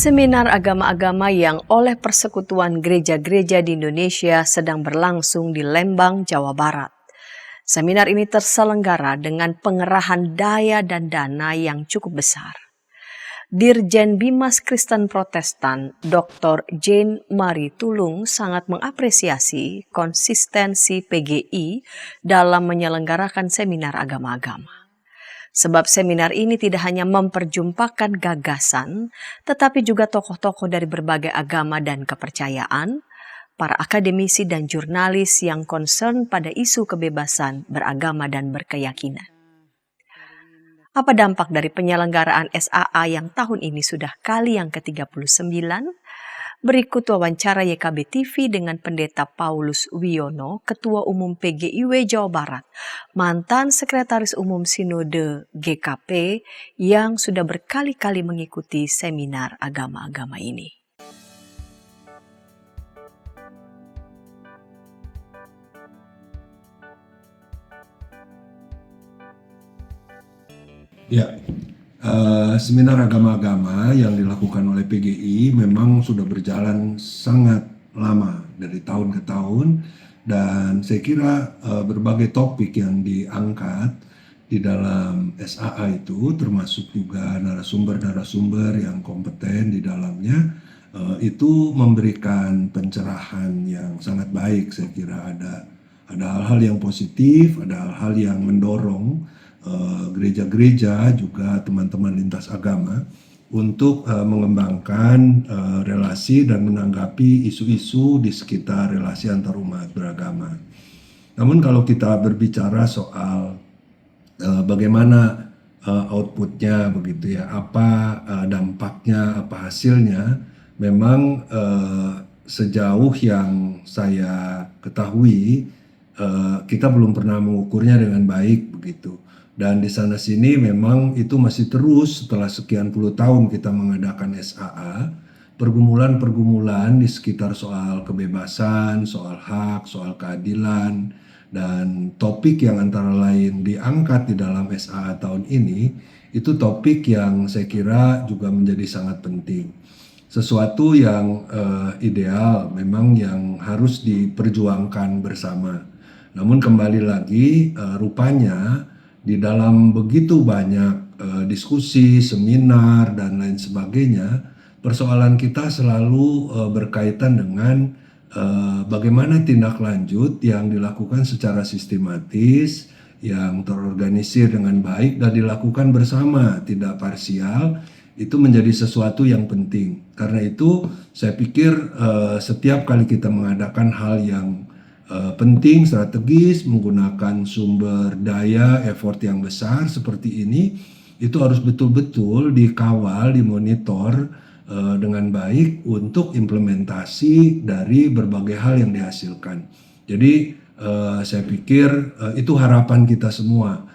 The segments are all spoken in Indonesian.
Seminar agama-agama yang oleh Persekutuan Gereja-Gereja di Indonesia sedang berlangsung di Lembang, Jawa Barat. Seminar ini terselenggara dengan pengerahan daya dan dana yang cukup besar. Dirjen Bimas Kristen Protestan, Dr. Jane Marie Tulung sangat mengapresiasi konsistensi PGI dalam menyelenggarakan seminar agama-agama. Sebab seminar ini tidak hanya memperjumpakan gagasan, tetapi juga tokoh-tokoh dari berbagai agama dan kepercayaan, para akademisi dan jurnalis yang concern pada isu kebebasan beragama dan berkeyakinan. Apa dampak dari penyelenggaraan SAA yang tahun ini sudah kali yang ke-39? Berikut wawancara YKB TV dengan Pendeta Paulus Wiono, Ketua Umum PGIW Jawa Barat, mantan Sekretaris Umum Sinode GKP yang sudah berkali-kali mengikuti seminar agama-agama ini. Ya, seminar agama-agama yang dilakukan oleh PGI memang sudah berjalan sangat lama dari tahun ke tahun, dan saya kira berbagai topik yang diangkat di dalam SAA itu termasuk juga narasumber-narasumber yang kompeten di dalamnya, itu memberikan pencerahan yang sangat baik. Saya kira ada hal-hal yang positif, ada hal-hal yang mendorong gereja-gereja juga teman-teman lintas agama untuk mengembangkan relasi dan menanggapi isu-isu di sekitar relasi antar umat beragama. Namun kalau kita berbicara soal bagaimana outputnya begitu ya, apa dampaknya, apa hasilnya, memang sejauh yang saya ketahui kita belum pernah mengukurnya dengan baik begitu. Dan di sana sini memang itu masih terus setelah sekian puluh tahun kita mengadakan SAA, pergumulan-pergumulan di sekitar soal kebebasan, soal hak, soal keadilan, dan topik yang antara lain diangkat di dalam SAA tahun ini, itu topik yang saya kira juga menjadi sangat penting. Sesuatu yang ideal memang yang harus diperjuangkan bersama. Namun kembali lagi rupanya di dalam begitu banyak diskusi, seminar, dan lain sebagainya, persoalan kita selalu berkaitan dengan bagaimana tindak lanjut yang dilakukan secara sistematis, yang terorganisir dengan baik dan dilakukan bersama, tidak parsial, itu menjadi sesuatu yang penting. Karena itu saya pikir setiap kali kita mengadakan hal yang penting, strategis, menggunakan sumber daya, effort yang besar seperti ini, itu harus betul-betul dikawal, dimonitor dengan baik untuk implementasi dari berbagai hal yang dihasilkan. Jadi saya pikir itu harapan kita semua.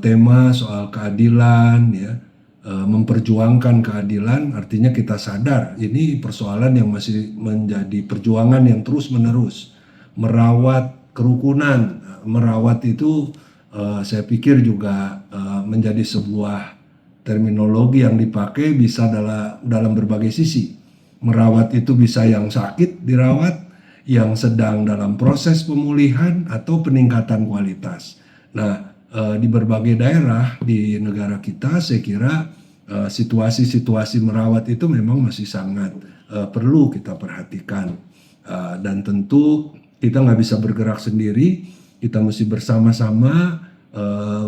Tema soal keadilan, ya, memperjuangkan keadilan, artinya kita sadar ini persoalan yang masih menjadi perjuangan yang terus-menerus. Merawat kerukunan, merawat itu saya pikir juga menjadi sebuah terminologi yang dipakai bisa dalam berbagai sisi. Merawat itu bisa yang sakit dirawat, yang sedang dalam proses pemulihan atau peningkatan kualitas. Nah, di berbagai daerah di negara kita saya kira situasi-situasi merawat itu memang masih sangat perlu kita perhatikan, dan tentu kita nggak bisa bergerak sendiri, kita mesti bersama-sama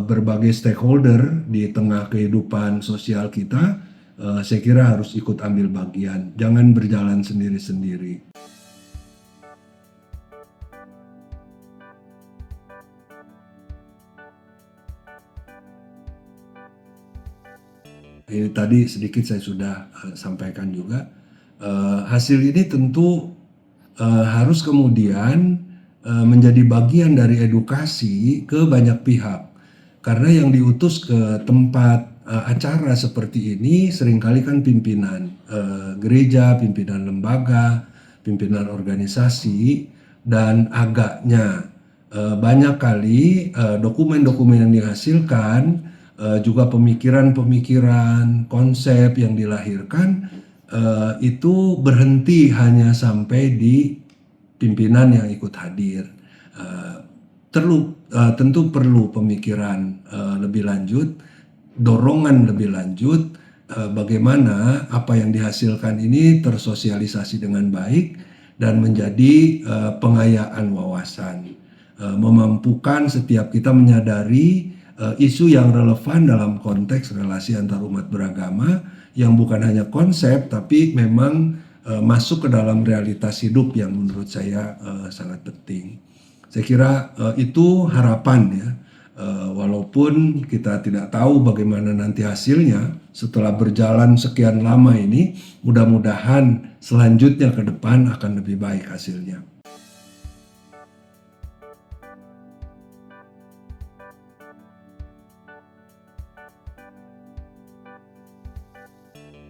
berbagai stakeholder di tengah kehidupan sosial kita, saya kira harus ikut ambil bagian, jangan berjalan sendiri-sendiri. Ini tadi sedikit saya sudah sampaikan juga, hasil ini tentu harus kemudian menjadi bagian dari edukasi ke banyak pihak. Karena yang diutus ke tempat acara seperti ini seringkali kan pimpinan gereja, pimpinan lembaga, pimpinan organisasi, dan agaknya banyak kali dokumen-dokumen yang dihasilkan, juga pemikiran-pemikiran, konsep yang dilahirkan itu berhenti hanya sampai di pimpinan yang ikut hadir. Tentu perlu pemikiran lebih lanjut, dorongan lebih lanjut, bagaimana apa yang dihasilkan ini tersosialisasi dengan baik dan menjadi pengayaan wawasan, memampukan setiap kita menyadari isu yang relevan dalam konteks relasi antar umat beragama yang bukan hanya konsep tapi memang masuk ke dalam realitas hidup yang menurut saya sangat penting. Saya kira itu harapan ya. Walaupun kita tidak tahu bagaimana nanti hasilnya setelah berjalan sekian lama ini, mudah-mudahan selanjutnya ke depan akan lebih baik hasilnya.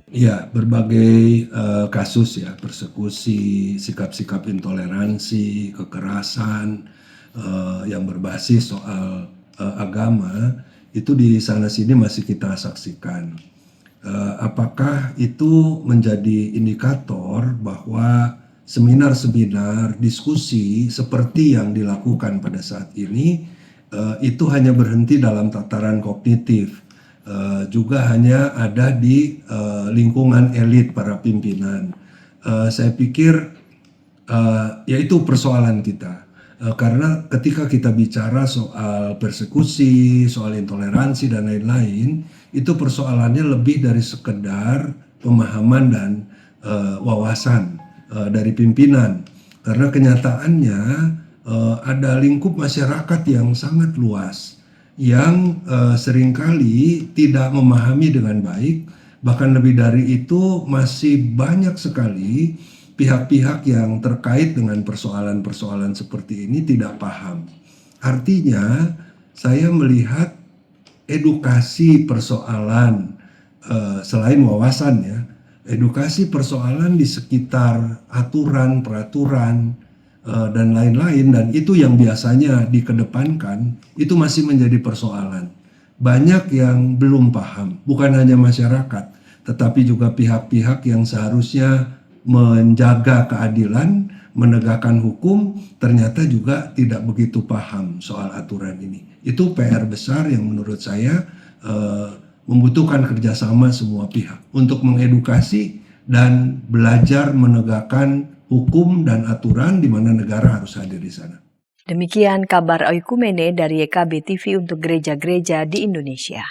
Ya, berbagai kasus ya, persekusi, sikap-sikap intoleransi, kekerasan yang berbasis soal agama itu di sana sini masih kita saksikan. Apakah itu menjadi indikator bahwa seminar-seminar, diskusi seperti yang dilakukan pada saat ini itu hanya berhenti dalam tataran kognitif, juga hanya ada di lingkungan elit para pimpinan. Saya pikir ya itu persoalan kita. Karena ketika kita bicara soal persekusi, soal intoleransi dan lain-lain, itu persoalannya lebih dari sekedar pemahaman dan wawasan dari pimpinan. Karena kenyataannya ada lingkup masyarakat yang sangat luas yang seringkali tidak memahami dengan baik, bahkan lebih dari itu masih banyak sekali pihak-pihak yang terkait dengan persoalan-persoalan seperti ini tidak paham. Artinya saya melihat edukasi persoalan selain wawasan ya, edukasi persoalan di sekitar aturan, peraturan, dan lain-lain, dan itu yang biasanya dikedepankan itu masih menjadi persoalan. Banyak yang belum paham, bukan hanya masyarakat, tetapi juga pihak-pihak yang seharusnya menjaga keadilan, menegakkan hukum, ternyata juga tidak begitu paham soal aturan ini. Itu PR besar yang menurut saya membutuhkan kerjasama semua pihak untuk mengedukasi dan belajar menegakkan hukum dan aturan di mana negara harus hadir di sana. Demikian kabar Oikumene dari YKB TV untuk gereja-gereja di Indonesia.